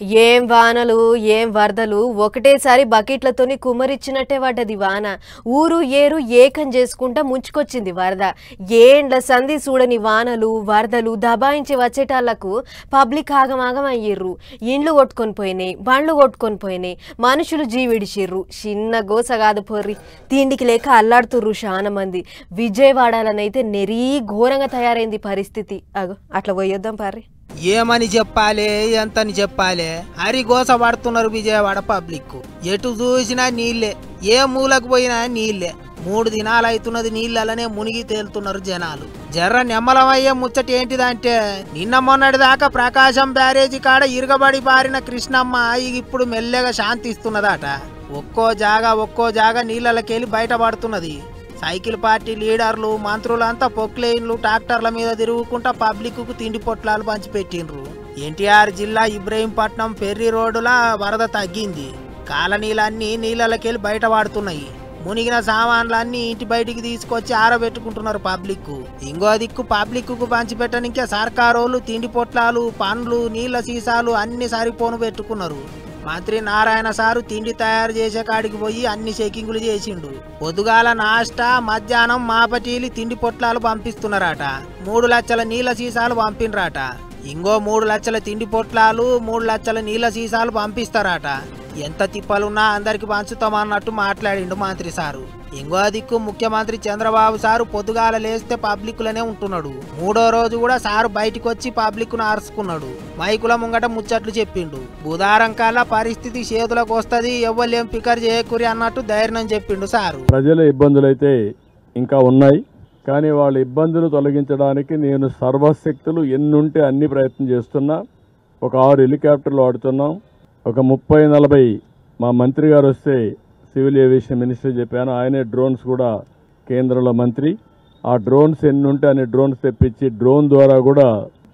ఏం వానలు ఏం వరదలు ఒకటేసారి బకెట్లతోని కుమ్మరిచ్చినట్టే పడ్డది వాన. ఊరు ఏరు ఏకం చేసుకుంటా ముంచుకొచ్చింది వరద. ఏండ్ల సంధి చూడని వానలు వరదలు దబాయించి వచ్చేటాళ్లకు పబ్లిక్ ఆగమాగం అయ్యిర్రు. ఇండ్లు కొట్టుకొని పోయినాయి, బండ్లు కొట్టుకొని పోయినాయి, మనుషులు జీవిడిచిర్రు. చిన్న గోస కాదు పొర్రి, తిండికి లేక అల్లాడుతుర్రు చాలా మంది. విజయవాడలనైతే నెరీ ఘోరంగా తయారైంది పరిస్థితి. అగో అట్లా పోయొద్దాం పారి. ఏమని చెప్పాలి, ఎంతని చెప్పాలి, హరిగోస పడుతున్నారు విజయవాడ పబ్లిక్. ఎటు చూసినా నీళ్లే, ఏ మూలకు పోయినా నీళ్లే. 3 దినాలు అవుతున్నది నీళ్ళనే మునిగి తేలుతున్నారు జనాలు. జర్ర నెమ్మలమయ్యే ముచ్చట ఏంటిదంటే, నిన్న మొన్నటి దాకా ప్రకాశం బ్యారేజీ కాడ ఇరగబడి పారిన కృష్ణమ్మ ఇప్పుడు మెల్లగా శాంతిస్తున్నదట. ఒక్కో జాగా నీళ్ళకెళ్ళి బయటపడుతున్నది. సైకిల్ పార్టీ లీడర్లు మంత్రులంతా పొక్లైన్లు ట్రాక్టర్ల మీద తిరుగుకుంటా పబ్లిక్ కు తిండి పొట్లాలు పంచిపెట్టిండ్రు. ఎన్టీఆర్ జిల్లా ఇబ్రహీంపట్నం పెర్రి రోడ్డులా వరద తగ్గింది. కాలనీలన్నీ నీళ్ళకెళ్ళి బయటపడుతున్నాయి. మునిగిన సామాన్లన్నీ ఇంటి బయటికి తీసుకొచ్చి ఆరబెట్టుకుంటున్నారు పబ్లిక్. ఇంకో దిక్కు పబ్లిక్ కు పంచిపెట్టనికే సర్కారోళ్ళు తిండి పొట్లాలు, పండ్లు, నీళ్ల సీసాలు అన్ని సరిపోను పెట్టుకున్నారు. మంత్రి నారాయణ సారు తిండి తయారు చేసే కాడికి పోయి అన్ని చెకింగులు చేసిండు. పొద్దుగాల నాష్టా, మధ్యాహ్నం మాపటీలు తిండి పొట్లాలు పంపిస్తున్నారట. 3 లక్షల నీళ్ల సీసాలు పంపినరాట. ఇంకో 3 లక్షల తిండి పొట్లాలు, 3 లక్షల నీళ్ల సీసాలు పంపిస్తారట. ఎంత తిప్పలున్నా అందరికి పంచుతామన్నట్టు మాట్లాడిండు మంత్రి సారు. ఇంకో దిక్కు ముఖ్యమంత్రి చంద్రబాబు సారు పొద్దుగాల లేస్తే పబ్లిక్లనే ఉంటున్నాడు. 3వ రోజు కూడా సారు బయటికి వచ్చి పబ్లిక్ ను ఆర్చుకున్నాడు. మైకుల ముంగట ముచ్చట్లు చెప్పిండు. బుధారం కల్లా పరిస్థితి చేతులకు వస్తుంది, ఎవ్వలేం ఫికర్ చేయకూరి అన్నట్టు ధైర్యం చెప్పిండు సారు. ప్రజల ఇబ్బందులైతే ఇంకా ఉన్నాయి, కానీ వాళ్ళ ఇబ్బందులు తొలగించడానికి నేను సర్వశక్తులు ఎన్నుంటే అన్ని ప్రయత్నం చేస్తున్నా. ఒక 6 హెలికాప్టర్లు వాడుతున్నాం. ఒక 30-40 మా మంత్రి గారు వస్తే సివిల్ ఏవియేషన్ మినిస్టర్ చెప్పాను, ఆయనే డ్రోన్స్ కూడా కేంద్రంలో మంత్రి. ఆ డ్రోన్స్ ఎన్ని ఉంటే అన్ని డ్రోన్స్ తెప్పించి డ్రోన్ ద్వారా కూడా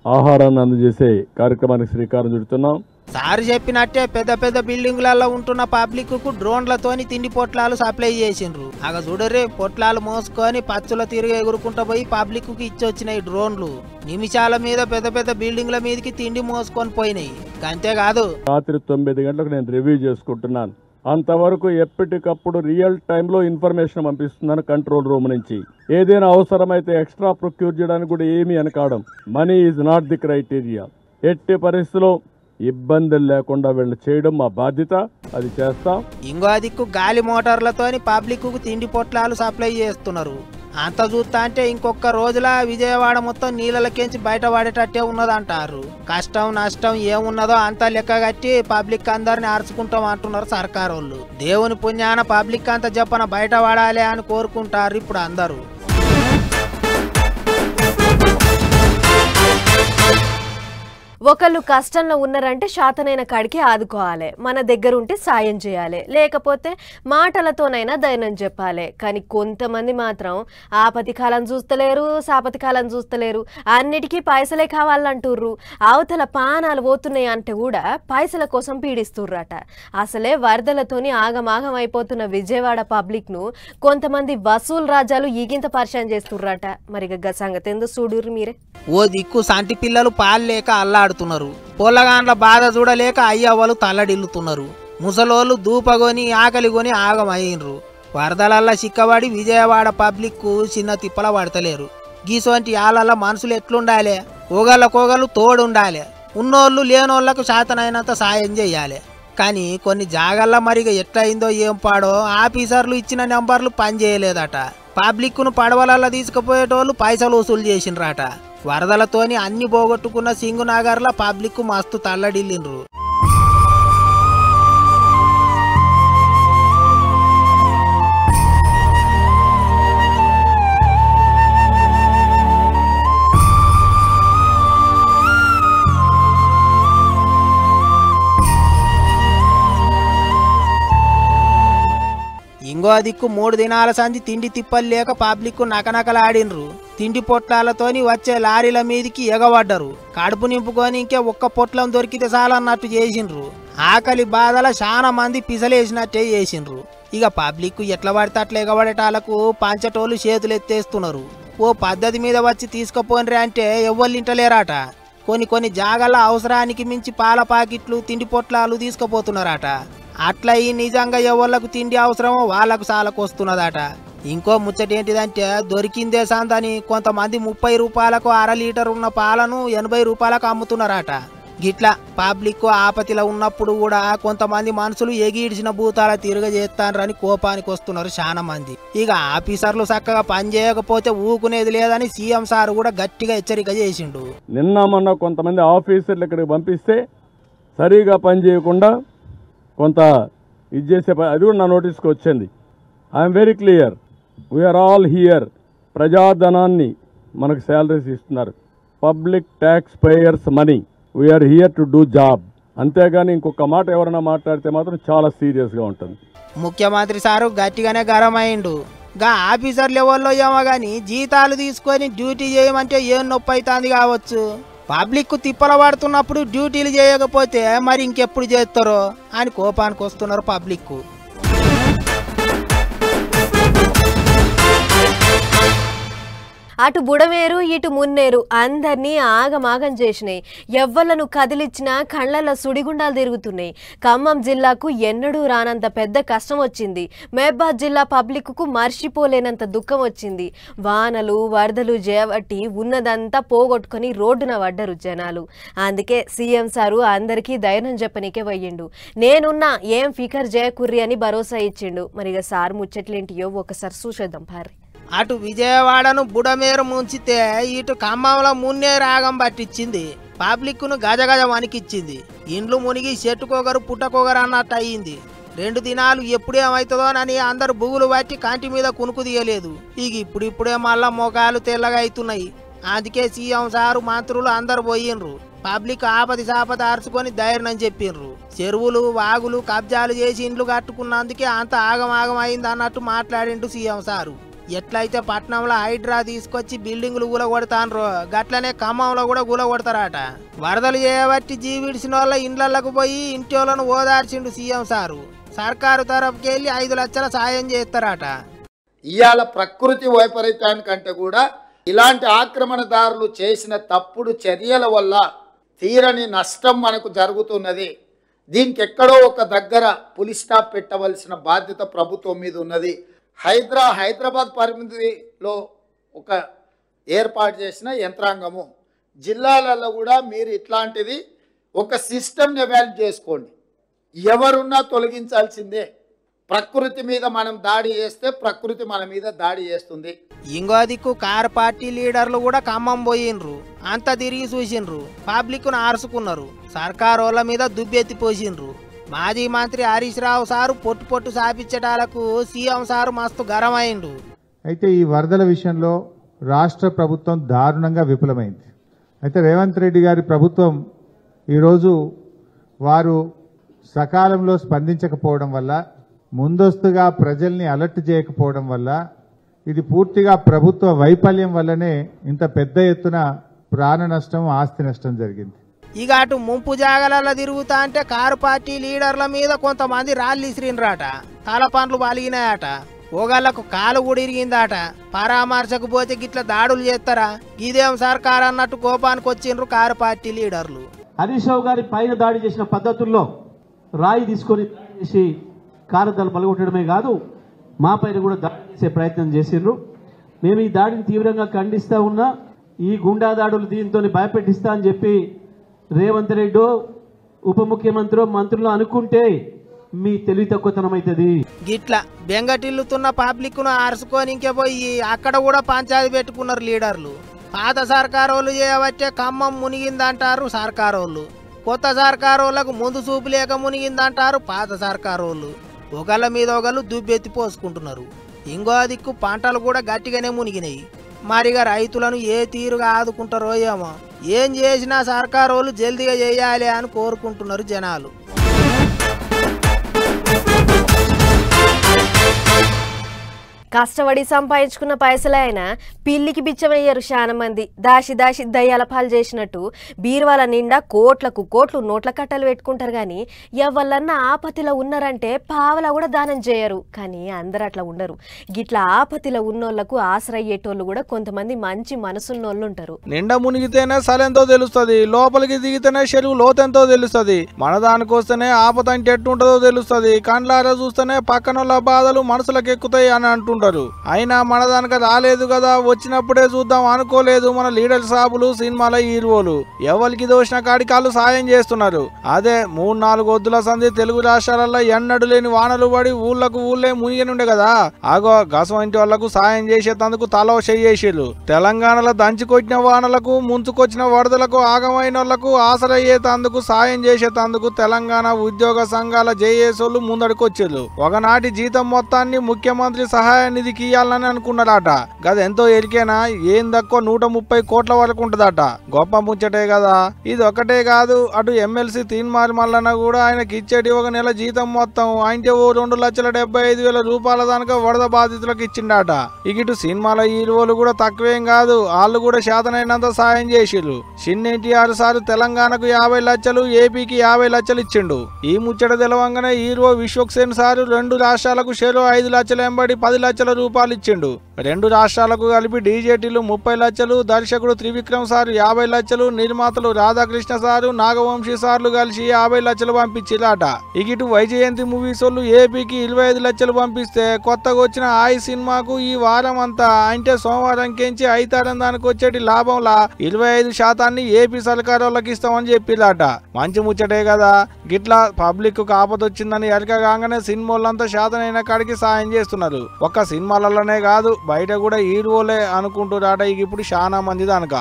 ఆహారాన్ని అందజేసే కార్యక్రమానికి శ్రీకారం చుడుతున్నాం. సారు చెప్పినట్టే పెద్ద పెద్ద బిల్డింగులలో ఉంటున్న పబ్లిక్ కు డ్రోన్లతోని తిండి పొట్లాలు సప్లై చేసిండ్రు. అగ చూడరే, పొట్లాలు మోసుకొని పచ్చుల తిరిగి ఎగురుకుంటూ పోయి పబ్లిక్ కు ఇచ్చొచ్చినాయి డ్రోన్లు. నిమిషాల మీద పెద్ద పెద్ద బిల్డింగ్ల మీదకి తిండి మోసుకొని పోయినాయి. అంతేకాదు, రాత్రి 9 గంటలకు నేను రివ్యూ చేసుకుంటున్నాను. అంతవరకు ఎప్పటికప్పుడు రియల్ టైంలో ఇన్ఫర్మేషన్ పంపిస్తున్నాను కంట్రోల్ రూమ్ నుంచి. ఏదైనా అవసరమైతే ఎక్స్ట్రా ప్రొక్యూర్ చేయడానికి కూడా ఏమీ అనకాడం. Money is not the criteria. ఎట్టి పరిస్థితిలో ఇబ్బందులు లేకుండా వీళ్ళు చేయడం మా బాధ్యత, అది చేస్తాం. ఇంకో దిక్కు గాలి మోటార్లతోని పబ్లిక్ కు తిండి పొట్లాలు సప్లై చేస్తున్నారు. అంత చూస్తా అంటే ఇంకొక రోజులా విజయవాడ మొత్తం నీళ్ళకెంచి బయటపడేటట్టే ఉన్నదంటారు. కష్టం నష్టం ఏమున్నదో అంతా లెక్క కట్టి పబ్లిక్ అందరిని అరుచుకుంటాం అంటున్నారు సర్కారోళ్ళు. దేవుని పుణ్యాన పబ్లిక్ అంతా చెప్పన బయటపడాలి అని కోరుకుంటారు ఇప్పుడు అందరూ. ఒకళ్ళు కష్టంలో ఉన్నారంటే శాతనైన కాడికి ఆదుకోవాలి, మన దగ్గర ఉంటే సాయం చేయాలి, లేకపోతే మాటలతోనైనా ధైర్యం చెప్పాలి. కానీ కొంతమంది మాత్రం ఆపతి కాలం చూస్తలేరు, సాపతి కాలం చూస్తలేరు, అన్నిటికీ పైసలే కావాలంటుర్రు. అవతల పానాలు పోతున్నాయి అంటే కూడా పైసల కోసం పీడిస్తుర్రట. అసలే వరదలతోని ఆగమాగం అయిపోతున్న విజయవాడ పబ్లిక్ ను కొంతమంది వసూలు రాజాలు ఈగింత పరిచయం చేస్తుర్రట. మరి సంగతి ఎందుకు చూడుర్రు మీరే. ఓ దిక్కు సంటి పిల్లలు పాలు లేక అల్లాడుతున్నారు. పొల్లగాండ్ల బాధ చూడలేక అయ్యవ్వలు తల్లడిల్లుతున్నారు. ముసలోళ్ళు దూపగొని ఆకలిగొని ఆగమయ్యిండ్రు. వరదలల్లా చిక్కబడి విజయవాడ పబ్లిక్ కు చిన్న తిప్పల పడతలేరు. గీసోంటి ఆలల్ల మనుషులు ఎట్లుండాలి, కోగళ్ళకోగలు తోడుండాలి. ఉన్నోళ్ళు లేనోళ్లకు శాతనైనంత సాయం చేయాలి. కానీ కొన్ని జాగల్లో మరిగా ఎట్లయిందో ఏం పాడో ఆఫీసర్లు ఇచ్చిన నెంబర్లు పనిచేయలేదట. పబ్లిక్ ను పడవలల్లా తీసుకుపోయేటోళ్ళు పైసలు వసూలు చేసిండ్రట. వరదలతోని అన్ని పోగొట్టుకున్న సింగునగర్ల పబ్లిక్ మస్తు తల్లడిల్లిండ్రు. ఇంకో దిక్కు 3 దినాల సంధి తిండి తిప్పలు లేక పబ్లిక్ నకనకలాడిన్రు. తిండి పొట్లాలతోని వచ్చే లారీల మీదికి ఎగబడ్డరు. కడుపు నింపుకొని ఇంకే ఒక్క పొట్లం దొరికితే చాలన్నట్టు చేసిండ్రు. ఆకలి బాధల చాలా మంది పిసలేసినట్టే చేసిండ్రు. ఇక పబ్లిక్ ఎట్లా పడితే అట్లా ఎగబడేటాలకు పంచటోళ్ళు చేతులు ఎత్తేస్తున్నారు. ఓ పద్ధతి మీద వచ్చి తీసుకుపోయినరే అంటే ఎవ్వరు ఇంటలేరాట. కొన్ని జాగాల అవసరానికి మించి పాల ప్యాకెట్లు తిండి పొట్లాలు తీసుకుపోతున్నారట. అట్లా ఈ నిజంగా ఎవళ్ళకు తిండి అవసరమో వాళ్ళకు సాలకొస్తున్నదట. ఇంకో ముచ్చటేంటిదంటే దొరికిందే సందని కొంతమంది 30 రూపాయలకు 1/2 లీటర్ ఉన్న పాలను 80 రూపాయలకు అమ్ముతున్నారట. గిట్లా పబ్లిక్ ఆపతిలో ఉన్నప్పుడు కూడా కొంతమంది మనుషులు ఎగిడిచిన భూతాల తిరగజేస్తారని కోపానికి వస్తున్నారు చాలా మంది. ఇక ఆఫీసర్లు చక్కగా పని చేయకపోతే ఊకునేది లేదని సీఎం సార్ కూడా గట్టిగా హెచ్చరిక చేసిండు. నిన్న మొన్న కొంతమంది ఆఫీసర్లు ఇక్కడికి పంపిస్తే సరిగా పని చేయకుండా కొంత ఇది చేసే అది కూడా నా నోటీస్కి వచ్చింది. I'm very clear, we are all here. ప్రజాధనాన్ని మనకు శాలరీస్ ఇస్తున్నారు, public tax payers money, we are here to do job. అంతేగాని ఇంకొక మాట ఎవరైనా మాట్లాడితే మాత్రం చాలా సీరియస్గా ఉంటుంది. ముఖ్యమంత్రి సారు గట్టిగానే గరమైండు. గా ఆఫీసర్ లెవెల్లో ఏమో కానీ జీతాలు తీసుకొని డ్యూటీ చేయమంటే ఏం నొప్పి అవుతుంది కావచ్చు. పబ్లిక్ తిప్పల పడుతున్నప్పుడు డ్యూటీలు చేయకపోతే మరి ఇంకెప్పుడు చేస్తారో అని కోపానికి వస్తున్నారు పబ్లిక్. అటు బుడమేరు ఇటు మున్నేరు అందరినీ ఆగమాగం చేసినాయి. ఎవ్వలను కదిలిచ్చినా కళ్లల్లో సుడిగుండాలు తిరుగుతున్నాయి. ఖమ్మం జిల్లాకు ఎన్నడూ రానంత పెద్ద కష్టం వచ్చింది. మహబూబాబాద్ జిల్లా పబ్లిక్కు మర్చిపోలేనంత దుఃఖం వచ్చింది. వానలు వరదలు చేయబట్టి ఉన్నదంతా పోగొట్టుకొని రోడ్డున పడ్డరు జనాలు. అందుకే సీఎం సారు అందరికీ ధైర్యం చెప్పనీకే పోయిండు. నేనున్నా ఏం ఫికర్ చేయకుర్రి అని భరోసా ఇచ్చిండు. మరిగా సార్ ముచ్చట్లేంటియో ఒకసారి చూసేద్దాం పారి. అటు విజయవాడను బుడమేరు ముంచితే ఇటు ఖమ్మంలో మున్నేరు ఆగం పట్టించింది. పబ్లిక్ను గజగజ వణికిచ్చింది. ఇండ్లు మునిగి చెట్టుకోగరు పుట్టకోగరు అన్నట్టు అయ్యింది. 2 దినాలు ఎప్పుడేమవుతుందోనని అందరు బుగులు పట్టి కంటి మీద కునుకు తీయలేదు. ఇక ఇప్పుడిప్పుడే మళ్ళా మొఖాలు తెల్లగా అవుతున్నాయి. అందుకే సీఎం సారు మంత్రులు అందరు పోయిండ్రు. పబ్లిక్ ఆపది సాపది అరుచుకొని ధైర్యం చెప్పిండ్రు. చెరువులు వాగులు కబ్జాలు చేసి ఇండ్లు కట్టుకున్నందుకే అంత ఆగమాగం అయింది అన్నట్టు మాట్లాడిండు సీఎం సారు. ఎట్లయితే పట్నంలో హైడ్రా తీసుకొచ్చి బిల్డింగులు కూలగొడతాన్రో గట్లనే ఖమ్మంలో కూడా కూలగొడతారట. వరదలు చేయబట్టి జీవిడిసిన వాళ్ళ ఇండ్లకు పోయి ఇంటి వాళ్ళను ఓదార్చిండు సీఎం సారు. సర్కారు తరఫుకెళ్ళి 5 లక్షల సాయం చేస్తారట. ఇవాళ ప్రకృతి వైపరీత్యానికంటే కూడా ఇలాంటి ఆక్రమణదారులు చేసిన తప్పుడు చర్యల వల్ల తీరని నష్టం మనకు జరుగుతున్నది. దీనికి ఎక్కడో ఒక దగ్గర పులి స్టాప్ పెట్టవలసిన బాధ్యత ప్రభుత్వం మీద ఉన్నది. హైదరాబాద్ పరిమితిలో ఒక ఏర్పాటు చేసిన యంత్రాంగము జిల్లాలలో కూడా మీరు ఇట్లాంటిది ఒక సిస్టమ్ని ఎవాల్యుయేట్ చేసుకోండి. ఎవరున్నా తొలగించాల్సిందే. ప్రకృతి మీద మనం దాడి చేస్తే ప్రకృతి మన మీద దాడి చేస్తుంది. ఇంకో దిక్కు కారు పార్టీ లీడర్లు కూడా ఖమ్మం పోయిండ్రు. అంతా తిరిగి చూసిండ్రు. పబ్లిక్ను ఆరుసుకున్నారు. సర్కారు వాళ్ళ మీద దుబ్బెత్తి పోసిండ్రు. మాజీ మంత్రి హరీష్ రావు సారు పొట్టు సాపించటాలకు సీఎం సారు మస్తు గరమైండు. అయితే ఈ వరదల విషయంలో రాష్ట్ర ప్రభుత్వం దారుణంగా విఫలమైంది. అయితే రేవంత్ రెడ్డి గారి ప్రభుత్వం ఈరోజు వారు సకాలంలో స్పందించకపోవడం వల్ల, ముందస్తుగా ప్రజల్ని అలర్ట్ చేయకపోవడం వల్ల, ఇది పూర్తిగా ప్రభుత్వ వైఫల్యం వల్లనే ఇంత పెద్ద ఎత్తున ప్రాణ నష్టం, ఆస్తి నష్టం జరిగింది. ఇక అటు ముంపు జాగలలో తిరుగుతా అంటే కారు పార్టీ లీడర్ల మీద కొంతమంది రాళ్ళు ఇసిరినరాట. తల పండ్లు పలిగినాయట. ఓగాళ్లకు కాలు కూడా ఇరిగిందట. పరామర్శకు పోతే గిట్ల దాడులు చేస్తారా? ఇదేం సర్కార్ అన్నట్టు కోపానికి వచ్చిండ్రు కారు పార్టీ లీడర్లు. హరీష్ రావు గారి పైన దాడి చేసిన పద్ధతుల్లో రాయి తీసుకొని చేసి కారదాలు పలగొట్టడమే కాదు, మా పైన కూడా దాడి చేసే ప్రయత్నం చేసిండ్రు. మేము ఈ దాడిని తీవ్రంగా ఖండిస్తా ఉన్నా. ఈ గుండా దాడులు దీంతో భయపెట్టిస్తా అని చెప్పి రేవంత్ రెడ్డి ఉప ముఖ్యమంత్రి మంత్రులు అనుకుంటే మీ తెలివి తక్కువతనం అవుతుంది. గిట్లా బెంగటిల్లుతున్న పబ్లిక్ను అరుచుకొని ఇంకపోయి అక్కడ కూడా పంచాయతీ పెట్టుకున్నారు లీడర్లు. పాత సర్కారోళ్ళు చేయబట్టే ఖమ్మం మునిగిందంటారు సర్కారోళ్ళు. కొత్త సర్కారోళ్లకు ముందు చూపు లేక మునిగిందంటారు పాత సర్కారోళ్ళు. ఒకళ్ళ మీద ఒకళ్ళు దుబ్బెత్తి పోసుకుంటున్నారు. ఇంకో దిక్కు పంటలు కూడా గట్టిగానే మునిగినాయి. మరిగా రైతులను ఏ తీరుగా ఆదుకుంటారో ఏమో. ఏం చేసినా సర్కారోళ్ళు జల్దిగా చేయాలి అని కోరుకుంటున్నారు జనాలు. కష్టపడి సంపాదించుకున్న పైసలే అయినా పిల్లికి బిచ్చమయ్యారు చాలా మంది. దాసి దాసి దయ్యాల పాలు చేసినట్టు బీరువాల నిండా కోట్లకు కోట్లు నోట్ల కట్టలు పెట్టుకుంటారు. కానీ ఎవళ్ళన్నా ఆపతిలో ఉన్నారంటే పావలా కూడా దానం చేయరు. కానీ అందరు అట్లా ఉండరు. గిట్లా ఆపతిలో ఉన్నోళ్లకు ఆశ్రయ్యేటోళ్ళు కూడా కొంతమంది మంచి మనసున్నోళ్ళు ఉంటారు. నిండా మునిగితేనే సలెంతో తెలుస్తుంది, లోపలికి దిగితేనే చెరువు లోతెంతో తెలుస్తుంది. మన దానికొస్తేనే ఆపత అంటే ఎట్టుంటుందో తెలుస్తుంది. కండ్లారా చూస్తేనే పక్కనోళ్ళ బాధలు మనసులకు ఎక్కుతాయి అని అంటుంటారు. అయినా మన దానికి రాలేదు కదా, వచ్చినప్పుడే చూద్దాం అనుకోలేదు మన లీడర్ సాబులు, సినిమాల హీరోలు. ఎవరికి దోషిన కాడికాళ్ళు సాయం చేస్తున్నారు. అదే 3-4 వద్దుల సంధి తెలుగు రాష్ట్రాలలో ఎన్నడు లేని వానలు పడి ఊళ్ళకు ఊళ్ళే మునిగినుండే కదా. ఆగో గసం ఇంటి వాళ్లకు సాయం చేసేందుకు తలో చేసిర్రు. తెలంగాణలో దంచుకొచ్చిన వానలకు, ముంచుకొచ్చిన వరదలకు, ఆగమైన వాళ్లకు ఆసరయ్యేందుకు సాయం చేసేందుకు తెలంగాణ ఉద్యోగ సంఘాల జేఏసోళ్ళు ముందడుకొచ్చారు. ఒకనాటి జీతం మొత్తాన్ని ముఖ్యమంత్రి సహాయ నిధికి ఇయ్యాలని అనుకున్నారట. గదెంతో ఎరికేనా, ఏం తక్కువ 130 కోట్ల వరకు ఉంటదట. గొప్ప ముచ్చటే కదా. ఇది ఒకటే కాదు, అటు ఎమ్మెల్సీ తీన్మార్ మల్లన్న కూడా ఆయనకి ఇచ్చేటి ఒక నెల జీతం మొత్తం అంటే 2,75,000 రూపాయల దానిక వరద బాధితులకు ఇచ్చిండట. ఇటు సినిమాల హీరోలు కూడా తక్కువేం కాదు, వాళ్ళు కూడా శాతనైనంత సాయం చేసిర్రు. చిన్న ఎన్టీఆర్ సారు తెలంగాణకు 50 లక్షలు, ఏపీకి 50 లక్షలు ఇచ్చిండు. ఈ ముచ్చట తెలవంగానే హీరో విశ్వక్సేన్ సారు 2 రాష్ట్రాలకు షేరు 5 లక్షలు ఎంబడి 10 లక్షల రూపాయలు ఇచ్చిండు. 2 రాష్ట్రాలకు కలిపి డీజేటీలు 30 లక్షలు, దర్శకుడు త్రివిక్రమ్ సారు 50 లక్షలు, నిర్మాతలు రాధాకృష్ణ సారు, నాగవంశీ సార్లు కలిసి 50 లక్షలు పంపించిరాట. ఇటు వైజయంతి మూవీస్ వాళ్ళు ఏపీకి 25 లక్షలు పంపిస్తే కొత్తగా వచ్చిన ఆయి సినిమాకు ఈ వారం అంతా అంటే సోమవారం కెంచి ఐతారం దానికి వచ్చేటి లాభంలా 25% ఏపీ సర్కారు వాళ్ళకి ఇస్తామని చెప్పిరాట. మంచి ముచ్చటే కదా. గిట్లా పబ్లిక్ ఆపదొచ్చిందని ఎరకగానే సినిమాలంతా శాతనైన కాడికి సాయం చేస్తున్నారు. ఒక్క సినిమాలలోనే కాదు, బయట కూడా హీరోలే అనుకుంటున్నారట ఇప్పుడు చాలా మంది దానిక.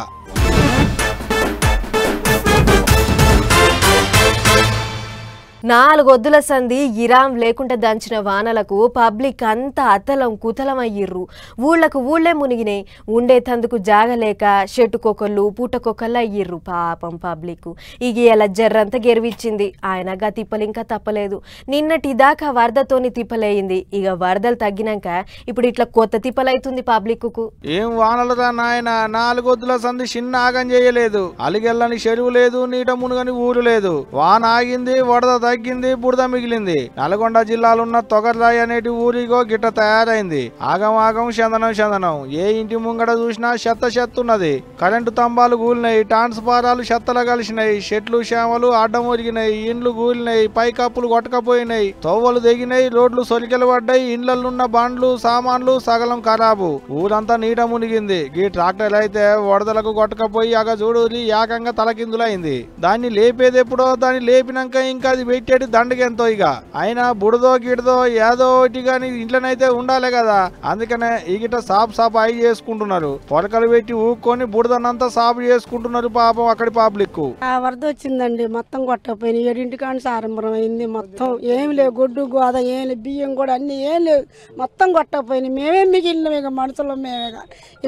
4 వద్దుల సంధి ఇరాం లేకుండా దంచిన వానలకు పబ్లిక్ అంతా అతలం కుతలం అయ్యిర్రు. ఊళ్ళకు ఊళ్ళే మునిగినాయి. ఉండేతందుకు జాగలేక చెట్టుకొకళ్ళు పూటకొకళ్ళు అయ్యిర్రు. పాపం పబ్లిక్ ఇక ఇలా జర్రంతా గెరివిచ్చింది. ఆయనగా తిప్పలు ఇంకా తప్పలేదు. నిన్నటి దాకా వరదతోని తిప్పలేయింది. ఇక వరదలు తగ్గినాక ఇప్పుడు ఇట్లా కొత్త తిప్పలైతుంది పబ్లిక్కు. ఏం వానలురా నాయన, 4 వద్దుల సంధి చిన్న ఆగం చేయలేదు. అలిగెల్లని చెరువు లేదు, నీట మునుగని ఊరు లేదు. వాన ఆగింది, వరద తగ్గింది, బురద మిగిలింది. నల్గొండ జిల్లాలున్న తొగర్రాయి అనేటి ఊరిగో గిట్ట తయారైంది. ఆగం ఆగం చందనం చందనం. ఏ ఇంటి ముంగడ చూసినా చెత్తన్నది. కరెంటు స్తంభాలు కూలినాయి, ట్రాన్స్ఫారాలు చెత్తలు కలిసినాయి, చెట్లు చేమలు అడ్డం ఒరిగినాయి, ఇండ్లు కూలినాయి, పైకప్పులు కొట్టకపోయినాయి, తోవలు దిగినాయి, రోడ్లు సొలికెలు పడ్డాయి, ఇండ్లలున్న బండ్లు సామాన్లు సగలం ఖరాబు. ఊరంతా నీట మునిగింది. ఈ ట్రాక్టర్ అయితే వరదలకు కొట్టకపోయి అగ చూడూరి ఏకంగా తలకిందులైంది. దాన్ని లేపేది ఎప్పుడో, దాన్ని లేపినాక ఇంకా అది పెట్టేది దండకెంతో. ఇక అయినా బుడదో గిడదో ఏదో ఒకటి గాని ఇంట్లోనైతే ఉండాలి కదా. అందుకనే ఈ గిట్ట సాపు అయి చేసుకుంటున్నారు. పొరకలు పెట్టి ఊక్కొని బుడదనంతా సాపు చేసుకుంటున్నారు పాపం అక్కడి పబ్లిక్. వరద వచ్చిందండి, మొత్తం కొట్టకపోయింది. 7 కాని సారంభరం అయింది. మొత్తం ఏం లేవు, గొడ్డు గోద ఏం లేవు, బియ్యం కూడా అన్ని ఏం లేవు, మొత్తం కొట్టకపోయింది. మేమే మిగిలినాం ఇక మనుషులు, మేమేగా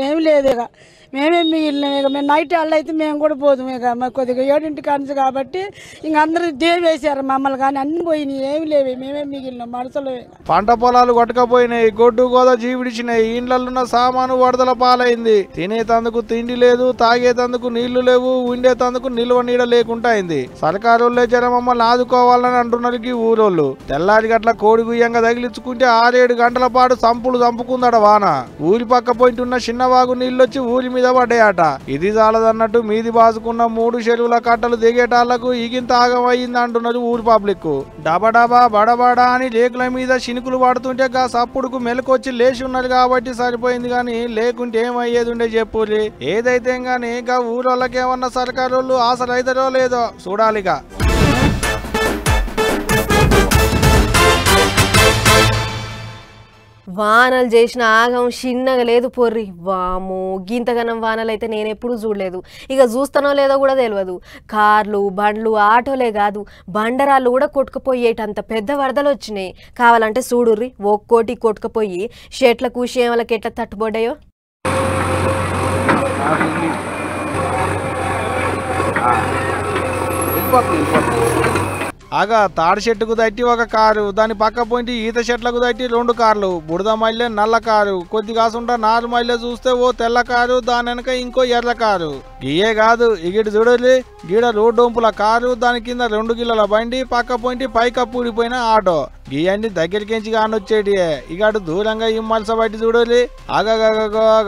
ఏం లేదు. ఇక మేమే మిగిలినాం. ఇక మేము నైట్ వాళ్ళు అయితే మేము కూడా పోదాం. ఇక మాకు కొద్దిగా 7 కానించి కాబట్టి ఇంక అందరూ దేవేశారు మమ్మల్ని. కానీ అన్ని పోయినాయి, ఏమి లేవు, మేమే మిగిలినాం మనుషులు. పంట పొలాలు కొట్టకపోయినాయి, గొడ్డు గోద జీవిడిచినాయి, ఇండ్లలున్న సామాను వరదల పాలైంది. తినేతందుకు తిండి లేదు, తాగేతందుకు నీళ్లు లేవు, ఉండేతందుకు నిల్వ నీడ లేకుండా అయింది. సర్కారోళ్ళే జర మమ్మల్ని ఆదుకోవాలని అంటున్నారు ఈ ఊరోళ్ళు. తెల్లారి గట్ల కోడి గుయ్యంగా తగిలించుకుంటే 6-7 గంటల పాటు చంపుకుందట వాన. ఊరి పక్క పోయింటున్న చిన్నవాగు నీళ్ళొచ్చి ఊరి మీద పడ్డాయట. ఇది చాలదన్నట్టు మీది బాసుకున్న 3 చెరువుల కట్టలు దిగేటాళ్లకు ఇగింత ఆగం అయ్యింది అంటున్నారు ఊరు పబ్లిక్. డబడబా బడబడా అని రేకుల మీద చినుకులు పడుతుంటే గా సప్పుడుకు మెలకొచ్చి లేచి ఉన్నారు కాబట్టి సరిపోయింది. గాని లేకుంటే ఏమయ్యేది ఉండే చెప్పుర్రి. ఏదైతే గాని గా ఊరోళ్ళకేమన్నా సర్కారోళ్ళు ఆసరైతారో లేదో చూడాలిగా. వానలు చేసిన ఆగం చిన్నగా లేదు పొర్రి. వామో గింతగనం వానలు అయితే నేను ఎప్పుడు చూడలేదు. ఇక చూస్తానో లేదో కూడా తెలియదు. కార్లు బండ్లు ఆటోలే కాదు బండరాళ్ళు కూడా కొట్టుకుపోయేటంత పెద్ద వరదలు వచ్చినాయి. కావాలంటే చూడుర్రి, ఒక్కోటి కొట్టుకుపోయి షెట్లకు షేమలకు ఎట్లా తట్టుబడ్డాయో. ఆగా తాడి చెట్టుకు తట్టి ఒక కారు, దాని పక్క పోయింటి ఈత చెట్లకు తట్టి 2 కార్లు, బుడద మైలే నల్ల కారు, కొద్ది కాసుంటా 4 మైలే చూస్తే ఓ తెల్ల కారు, దాని వెనక ఇంకో ఎర్ర కారు. గీయే కాదు ఇగిటి చూడలి, గీడ రోడ్డొంపుల కారు, దాని కింద 2 గిల్లల బండి, పక్క పోయింటి పైకప్పు ఊడిపోయిన ఆటో. గీయండి దగ్గరికించి కానొచ్చేటి, ఇక అటు దూరంగా ఇమ్మల్స బట్టి చూడలి.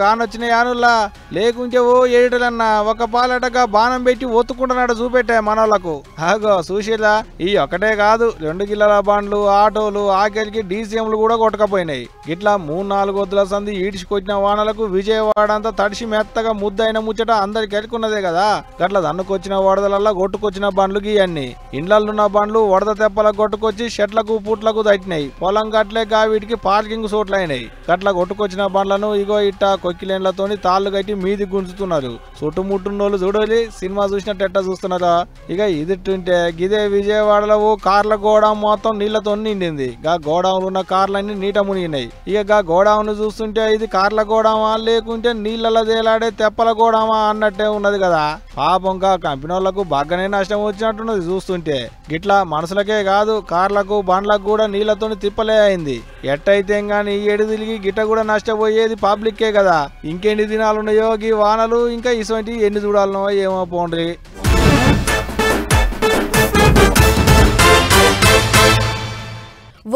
గానొచ్చిన యానుల్లా లేకుంటే ఓ ఏడులన్నా ఒక పాలటగా బాణం పెట్టి ఒత్తుకుంటున్నాడు చూపెట్టే మనోళ్లకు. ఆగో చూసిరా, ఈ ఒక్కటే కాదు 2 గిల్లల బండ్లు, ఆటోలు, ఆఖరికి డీసీఎంలు కూడా కొట్టకపోయినాయి. ఇట్లా 3-4 వద్దుల సంది ఈడ్చి కొట్టిన వానలకు విజయవాడ అంతా తడిసి మెత్తగా ముద్దైన ముచ్చట అందరికి ఎరుకున్నదే కదా. గట్ల దన్నుకొచ్చిన వరదలల్లా కొట్టుకొచ్చిన బండ్లు గీయన్ని, ఇండ్లలున్న బండ్లు వరద తెప్పలకు కొట్టుకొచ్చి చెట్లకు పుట్లకు తట్టినాయి. పొలం గట్లే వీటికి పార్కింగ్ చోట్లయినాయి. గట్ల కొట్టుకొచ్చిన బండ్లను ఇగో ఇట్ట కొక్కిలేండ్లతోని తాళ్ళు కట్టి మీది గుంజుతున్నారు. చుట్టుముట్టున్నోళ్ళు చూడాలి, సినిమా చూసినట్టు ఎట్టా చూస్తున్నారా. ఇక ఇదిట్టుంటే గిదే విజయవాడలో కార్ల గోడౌన్ మొత్తం నీళ్లతో నిండింది. గా గోడౌన్లు ఉన్న కార్లన్నీ నీట మునిగినాయి. ఇక గోడౌన్ చూస్తుంటే ఇది కార్ల గోడౌమా లేకుంటే నీళ్లలో తేలాడే తెప్పల గోడౌమా అన్నట్టే ఉన్నది కదా. పాపం కంపెనీలకు బాగానే నష్టం వచ్చినట్టున్నది చూస్తుంటే. గిట్లా మనుషులకే కాదు కార్లకు బండ్లకు కూడా నీళ్లతో తిప్పలే అయింది. ఎట్టయితే గాని ఈ ఎడు తిరిగి గిట్ట కూడా నష్టపోయేది పబ్లిక్కే కదా. ఇంకెన్ని దినాలున్నాయో గీ వానలు, ఇంకా ఇటువంటి ఎన్ని చూడాలనో ఏమో పోండ్రి.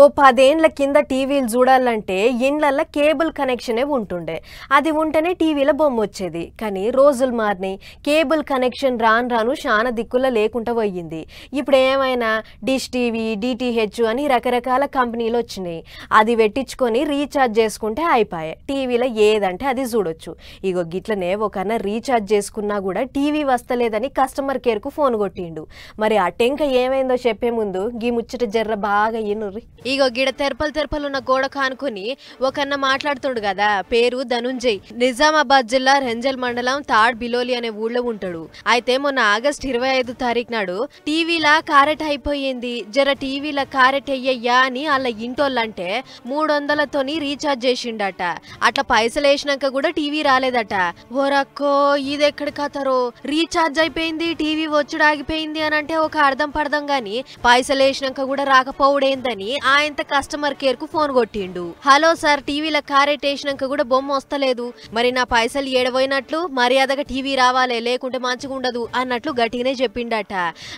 ఓ 10 ఏండ్ల కింద టీవీలు చూడాలంటే ఇండ్లల్లో కేబుల్ కనెక్షనే ఉంటుండే. అది ఉంటేనే టీవీలో బొమ్మ వచ్చేది. కానీ రోజులు మారినాయి, కేబుల్ కనెక్షన్ రాను చాలా దిక్కుల్లో లేకుండా పోయింది. ఇప్పుడు ఏమైనా డిష్ టీవీ, డిటిహెచ్ అని రకరకాల కంపెనీలు వచ్చినాయి. అది పెట్టించుకొని రీఛార్జ్ చేసుకుంటే అయిపోయాయి, టీవీలో ఏదంటే అది చూడొచ్చు. ఇగో గిట్లనే ఒకన్న రీఛార్జ్ చేసుకున్నా కూడా టీవీ వస్తలేదని కస్టమర్ కేర్కు ఫోన్ కొట్టిండు. మరి ఆ టెంక ఏమైందో చెప్పే ముందు గీ ముచ్చట జర్ర బాగా ఇనుర్రి. ఇగో గిడ తెరపలు ఉన్న గోడ కానుకొని ఒకన్న మాట్లాడుతుండు కదా, పేరు ధనుంజయ్. నిజామాబాద్ జిల్లా రెంజల్ మండలం తాడ్ బిలోలి అనే ఊళ్ళో ఉంటాడు. అయితే మొన్న ఆగస్టు 25 తారీఖు నాడు టీవీలా కారెట్ అయిపోయింది, జర టీవీలా కారెట్ అయ్యయ్యా అని వాళ్ళ ఇంటోళ్ళంటే 300తోని రీఛార్జ్ చేసిండట. అట్లా పైసలు వేసినాక కూడా టీవీ రాలేదట. ఓరక్కో ఇదెక్కడ కథరో, రీఛార్జ్ అయిపోయింది టీవీ వచ్చుడు ఆగిపోయింది అని అంటే ఒక అర్థం పడదాం గాని పైసలు వేసినాక కూడా రాకపోవడేందని ఆయంత కస్టమర్ కేర్ కు ఫోన్ కొట్టిండు. హలో సార్, టీవీలో కారెట్ వేసినాక కూడా బొమ్మ వస్తలేదు, మరి నా పైసలు ఏడపోయినట్లు, మర్యాదగా టీవీ రావాలే లేకుంటే మంచిగా ఉండదు అన్నట్లు గట్టిగానే చెప్పిండట.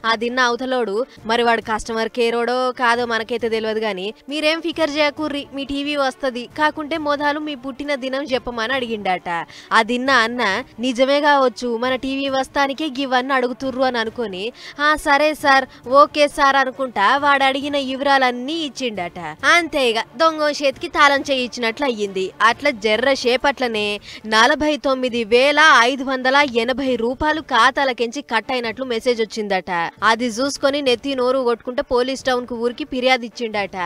ఆ దిన్న అవతలోడు మరి వాడు కస్టమర్ కేరోడో కాదో మనకైతే తెలియదు గాని మీరేం ఫికర్ చేయకూర్రి, మీ టీవీ వస్తది, కాకుంటే మొదలు మీ పుట్టిన దినం చెప్పమని అడిగిండట. ఆ దిన్న అన్న నిజమే కావచ్చు, మన టీవీ వస్తానికే గివన్నీ అడుగుతుర్రు అని అనుకొని ఆ సరే సార్ ఓకే సార్ అనుకుంటా వాడు అడిగిన వివరాలన్నీ ఇచ్చిండట. అంతేగా దొంగ చేతికి తాళం చేయించినట్లు అయ్యింది. అట్లా జర్ర షేపట్లనే 49,580 రూపాయలు ఖాతాలకెంచి కట్ అయినట్లు మెసేజ్ వచ్చిందట. అది చూసుకొని నెత్తి నోరు కొట్టుకుంటే పోలీస్ టౌన్ కు ఊరికి ఫిర్యాదు ఇచ్చిండట.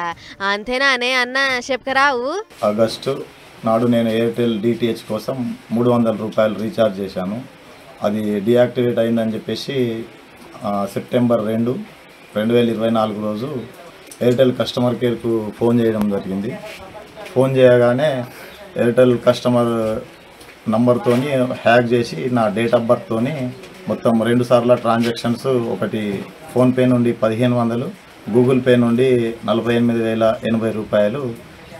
అంతేనా అనే అన్న చెప్పకరావు. ఆగస్టు నాడు నేను ఎయిర్టెల్ డిటిహెచ్ కోసం 300 రూపాయలు రీఛార్జ్ చేశాను. అది డియాక్టివేట్ అయిందని చెప్పేసి సెప్టెంబర్ 2, 2024 రోజు ఎయిర్టెల్ కస్టమర్ కేర్కు ఫోన్ చేయడం జరిగింది. ఫోన్ చేయగానే ఎయిర్టెల్ కస్టమర్ నంబర్తోని హ్యాక్ చేసి నా డేట్ ఆఫ్ బర్త్తోని మొత్తం 2 సార్ల ట్రాన్సాక్షన్స్, ఒకటి ఫోన్పే నుండి 1500, గూగుల్ పే నుండి 48,080 రూపాయలు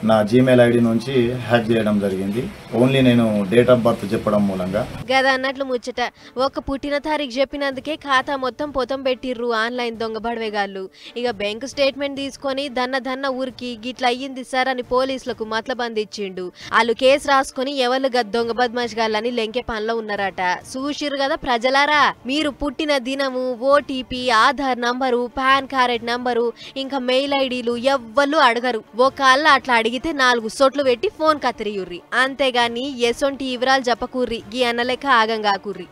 నా జీమెయిల్ ఐడి నుంచి హ్యాక్ చేయడం జరిగింది. ఓన్లీ నేను డేట్ ఆఫ్ బర్త్ చెప్పడం మూలంగా. గదా అన్నట్లు ముచ్చట, ఒక పుట్టిన తారీఖు చెప్పినందుకే ఖాతా మొత్తం పొతం పెట్టిర్రు ఆన్లైన్ దొంగ బడవేగాళ్ళు. ఇక బ్యాంకు స్టేట్మెంట్ తీసుకొని దన్న ఊరికి గిట్ల అయ్యింది సార్ అని పోలీసులకు మతలబంది ఇచ్చిండు. వాళ్ళు కేసు రాసుకొని ఎవరు దొంగ బద్మాష్గాళ్ళని లెంకే పనిలో ఉన్నారట. చూసిర్రు కదా ప్రజలారా, మీరు పుట్టిన దినము, OTP, Aadhaar number, pan card number, ఇంకా మెయిల్ ఐడీలు ఎవ్వరు అడగరు. ఒకళ్ళ అట్లా అడిగితే 4 సొట్లు పెట్టి ఫోన్ కత్తిరియుర్రి. అంతేగాని ఎసొంటి వివరాలు చెప్పకూర్రి, గీ అన్నలేక ఆగంగాకూర్రి.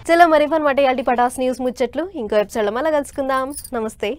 చలో మరి పటాస్ న్యూస్ ముచ్చట్లు ఇంకో ఎపిసోడ్లో మళ్ళీ కలుసుకుందాం. నమస్తే.